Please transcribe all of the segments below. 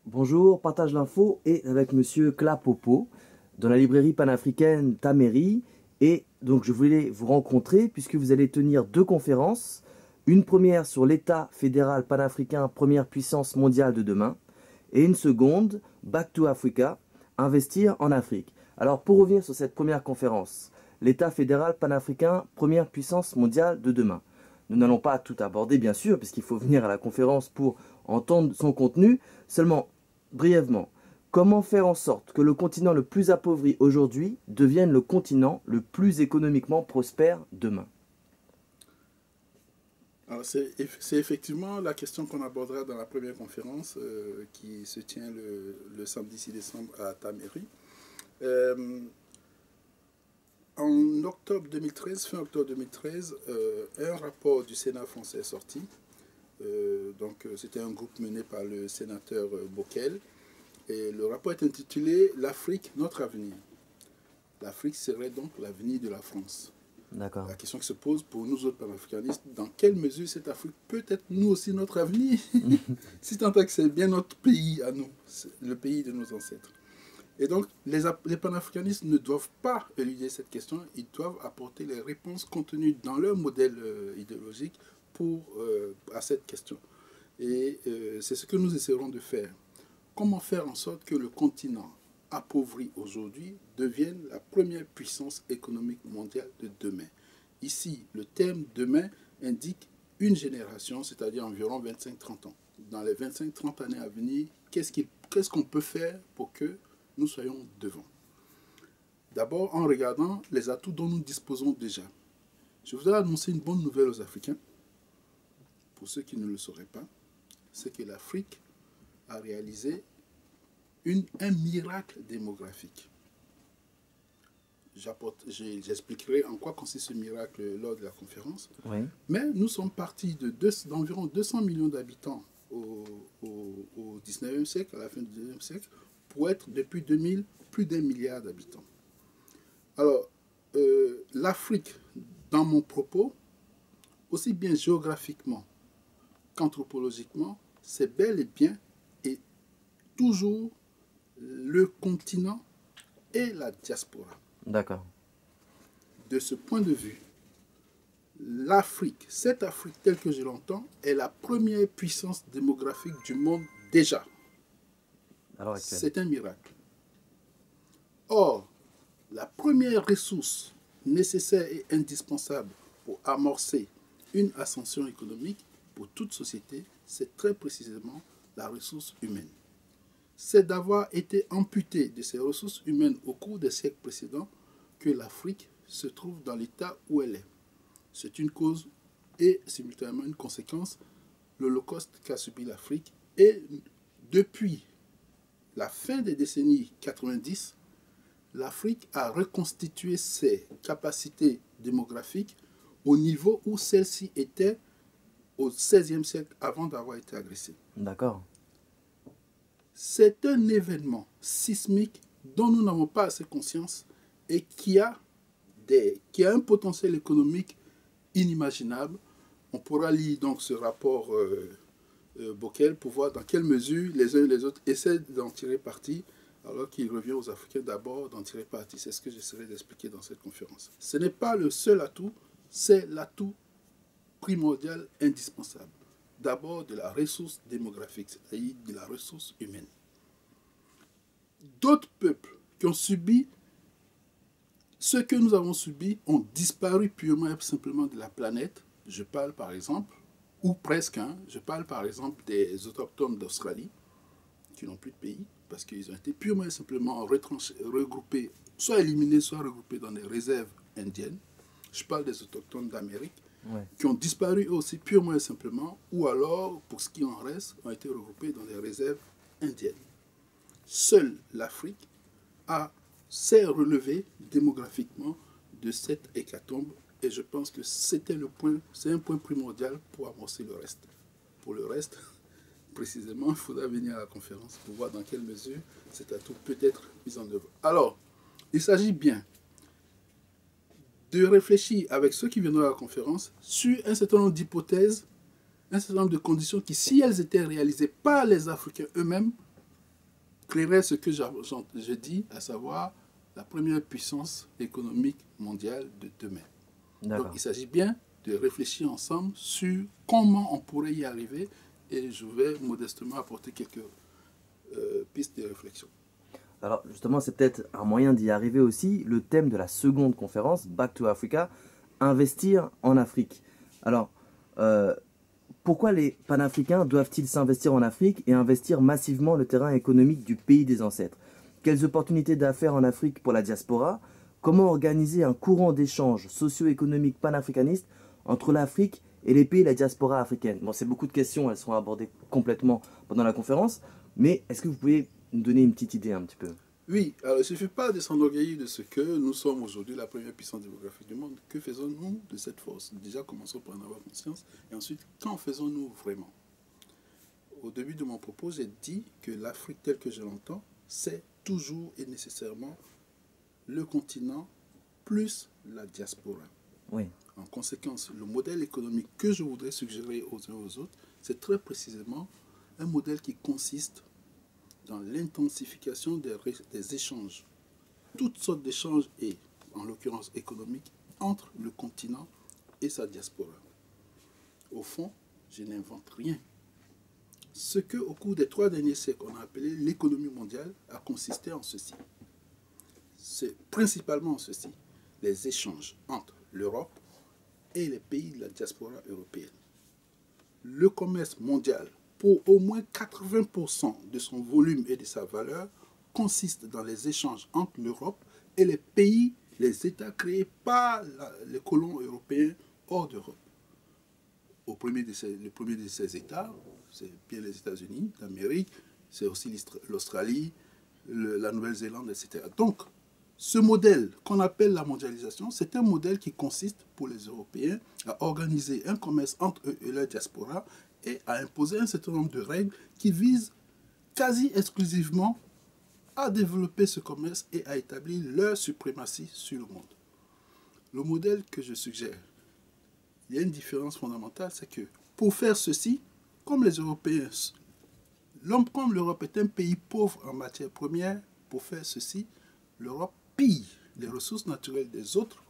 Bonjour, partage l'info et avec Monsieur Klapopo dans la librairie panafricaine Taméry. Et donc je voulais vous rencontrer puisque vous allez tenir deux conférences. Une première sur l'État fédéral panafricain, première puissance mondiale de demain. Et une seconde, Back to Africa, investir en Afrique. Alors pour revenir sur cette première conférence, l'État fédéral panafricain, première puissance mondiale de demain. Nous n'allons pas tout aborder bien sûr puisqu'il faut venir à la conférence pour entendre son contenu. Seulement, brièvement, comment faire en sorte que le continent le plus appauvri aujourd'hui devienne le continent le plus économiquement prospère demain? Alors, c'est effectivement la question qu'on abordera dans la première conférence qui se tient le samedi 6 décembre à Taméry. En octobre 2013, fin octobre 2013, un rapport du Sénat français est sorti. C'était un groupe mené par le sénateur Bockel. Et le rapport est intitulé L'Afrique, notre avenir. L'Afrique serait donc l'avenir de la France. D'accord. La question qui se pose pour nous autres panafricanistes, dans quelle mesure cette Afrique peut être nous aussi notre avenir? Si tant est que c'est bien notre pays à nous, le pays de nos ancêtres. Et donc, les panafricanistes ne doivent pas éluder cette question, ils doivent apporter les réponses contenues dans leur modèle idéologique à cette question. Et c'est ce que nous essaierons de faire. Comment faire en sorte que le continent appauvri aujourd'hui devienne la première puissance économique mondiale de demain? Ici, le terme demain indique une génération, c'est-à-dire environ 25-30 ans. Dans les 25-30 années à venir, qu'est-ce qu'on peut faire pour que nous soyons devant? D'abord, en regardant les atouts dont nous disposons déjà. Je voudrais annoncer une bonne nouvelle aux Africains. Pour ceux qui ne le sauraient pas, c'est que l'Afrique a réalisé un miracle démographique. J'expliquerai en quoi consiste ce miracle lors de la conférence. Oui. Mais nous sommes partis d'environ 200 millions d'habitants au 19e siècle, à la fin du 19e siècle, pour être depuis 2000 plus d'1 milliard d'habitants. Alors, l'Afrique, dans mon propos, aussi bien géographiquement qu'anthropologiquement, c'est bel et bien et toujours le continent et la diaspora. D'accord. De ce point de vue, l'Afrique, cette Afrique telle que je l'entends, est la première puissance démographique du monde déjà. C'est un miracle. Or, la première ressource nécessaire et indispensable pour amorcer une ascension économique pour toute société, c'est très précisément la ressource humaine. C'est d'avoir été amputé de ces ressources humaines au cours des siècles précédents que l'Afrique se trouve dans l'état où elle est. C'est une cause et simultanément une conséquence, l'Holocauste qu'a subi l'Afrique. Et depuis la fin des décennies 90, l'Afrique a reconstitué ses capacités démographiques au niveau où celles-ci étaient au XVIe siècle avant d'avoir été agressées. D'accord. C'est un événement sismique dont nous n'avons pas assez conscience et qui a un potentiel économique inimaginable. On pourra lire donc ce rapport Bockel pour voir dans quelle mesure les uns et les autres essaient d'en tirer parti, alors qu'il revient aux Africains d'abord d'en tirer parti. C'est ce que j'essaierai d'expliquer dans cette conférence. Ce n'est pas le seul atout, c'est l'atout primordial, indispensable. D'abord de la ressource démographique, c'est-à-dire de la ressource humaine. D'autres peuples qui ont subi ce que nous avons subi ont disparu purement et simplement de la planète. Je parle par exemple, ou presque, je parle par exemple des autochtones d'Australie, qui n'ont plus de pays, parce qu'ils ont été purement et simplement regroupés, soit éliminés, soit regroupés dans des réserves indiennes. Je parle des autochtones d'Amérique, qui ont disparu aussi purement et simplement, ou alors, pour ce qui en reste, ont été regroupés dans des réserves indiennes. Seule l'Afrique s'est relevée démographiquement de cette hécatombe, et je pense que c'est un point primordial pour amorcer le reste. Pour le reste, précisément, il faudra venir à la conférence pour voir dans quelle mesure cet atout peut être mis en œuvre. Alors, il s'agit bien de réfléchir avec ceux qui viendront à la conférence sur un certain nombre d'hypothèses, un certain nombre de conditions qui, si elles étaient réalisées par les Africains eux-mêmes, créerait ce que je dis, à savoir la première puissance économique mondiale de demain. Donc il s'agit bien de réfléchir ensemble sur comment on pourrait y arriver et je vais modestement apporter quelques pistes de réflexion. Alors justement, c'est peut-être un moyen d'y arriver aussi, le thème de la seconde conférence, Back to Africa, investir en Afrique. Alors, pourquoi les panafricains doivent-ils s'investir en Afrique et investir massivement le terrain économique du pays des ancêtres? Quelles opportunités d'affaires en Afrique pour la diaspora? Comment organiser un courant d'échange socio-économique panafricaniste entre l'Afrique et les pays de la diaspora africaine? Bon, c'est beaucoup de questions, elles seront abordées complètement pendant la conférence, mais est-ce que vous pouvez nous donner une petite idée un petit peu? Oui, alors il ne suffit pas de s'enorgueillir de ce que nous sommes aujourd'hui la première puissance démographique du monde. Que faisons-nous de cette force? Déjà, commençons par en avoir conscience. Et ensuite, qu'en faisons-nous vraiment? Au début de mon propos, j'ai dit que l'Afrique telle que je l'entends, c'est toujours et nécessairement le continent plus la diaspora. Oui. En conséquence, le modèle économique que je voudrais suggérer aux uns aux autres, c'est très précisément un modèle qui consiste dans l'intensification des échanges, toutes sortes d'échanges et, en l'occurrence économiques, entre le continent et sa diaspora. Au fond, je n'invente rien. Ce que, au cours des 3 derniers siècles, on a appelé l'économie mondiale a consisté en ceci. C'est principalement en ceci, les échanges entre l'Europe et les pays de la diaspora européenne. Le commerce mondial, pour au moins 80% de son volume et de sa valeur, consiste dans les échanges entre l'Europe et les pays, les États créés par les colons européens hors d'Europe. Le premier de ces États, c'est bien les États-Unis d'Amérique, c'est aussi l'Australie, la Nouvelle-Zélande, etc. Donc, ce modèle qu'on appelle la mondialisation, c'est un modèle qui consiste pour les Européens à organiser un commerce entre eux et leur diaspora et à imposer un certain nombre de règles qui visent quasi exclusivement à développer ce commerce et à établir leur suprématie sur le monde. Le modèle que je suggère, il y a une différence fondamentale, c'est que pour faire ceci, comme les Européens, comme l'Europe est un pays pauvre en matières premières, pour faire ceci, l'Europe pille les ressources naturelles des autres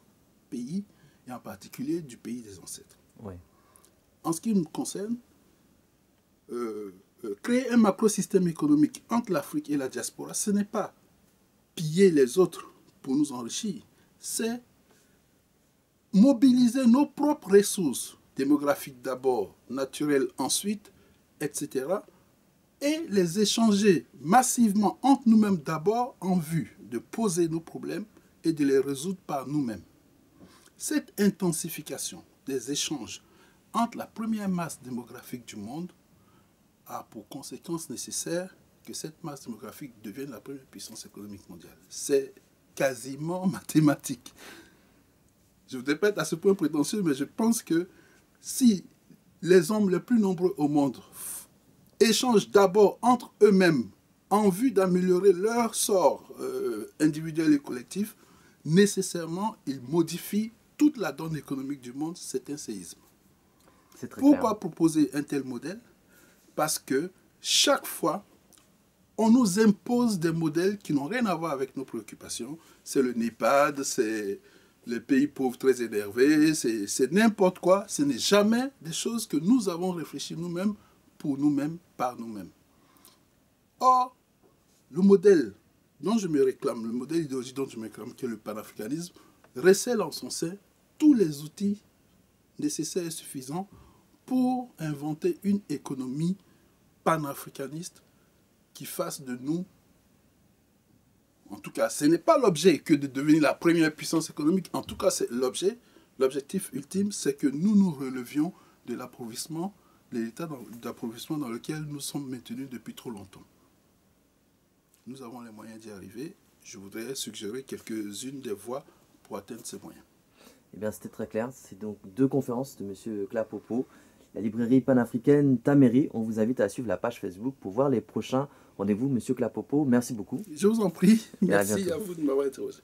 pays, et en particulier du pays des ancêtres. Oui. En ce qui me concerne, créer un macro-système économique entre l'Afrique et la diaspora, ce n'est pas piller les autres pour nous enrichir, c'est mobiliser nos propres ressources, démographiques d'abord, naturelles ensuite, etc., et les échanger massivement entre nous-mêmes d'abord en vue de poser nos problèmes et de les résoudre par nous-mêmes. Cette intensification des échanges entre la première masse démographique du monde a pour conséquence nécessaire que cette masse démographique devienne la première puissance économique mondiale. C'est quasiment mathématique. Je ne voudrais pas être à ce point prétentieux, mais je pense que si les hommes les plus nombreux au monde échangent d'abord entre eux-mêmes en vue d'améliorer leur sort individuel et collectif, nécessairement, ils modifient toute la donne économique du monde. C'est un séisme. Pourquoi proposer un tel modèle? Parce que chaque fois, on nous impose des modèles qui n'ont rien à voir avec nos préoccupations. C'est le NEPAD, c'est les pays pauvres très énervés, c'est n'importe quoi. Ce n'est jamais des choses que nous avons réfléchi nous-mêmes, pour nous-mêmes, par nous-mêmes. Or, le modèle dont je me réclame, le modèle idéologique dont je me réclame, qui est le panafricanisme, recèle en son sein tous les outils nécessaires et suffisants pour inventer une économie panafricaniste qui fasse de nous, en tout cas, ce n'est pas l'objet que de devenir la première puissance économique, en tout cas, c'est l'objectif ultime, c'est que nous nous relevions de l'appauvrissement, de l'état d'appauvrissement dans lequel nous sommes maintenus depuis trop longtemps. Nous avons les moyens d'y arriver. Je voudrais suggérer quelques-unes des voies pour atteindre ces moyens. Eh bien, c'était très clair. C'est donc 2 conférences de M. Klapopo. La librairie panafricaine Taméry. On vous invite à suivre la page Facebook pour voir les prochains rendez-vous. M. Klapopo, merci beaucoup. Je vous en prie. Merci à vous de m'avoir interrogé.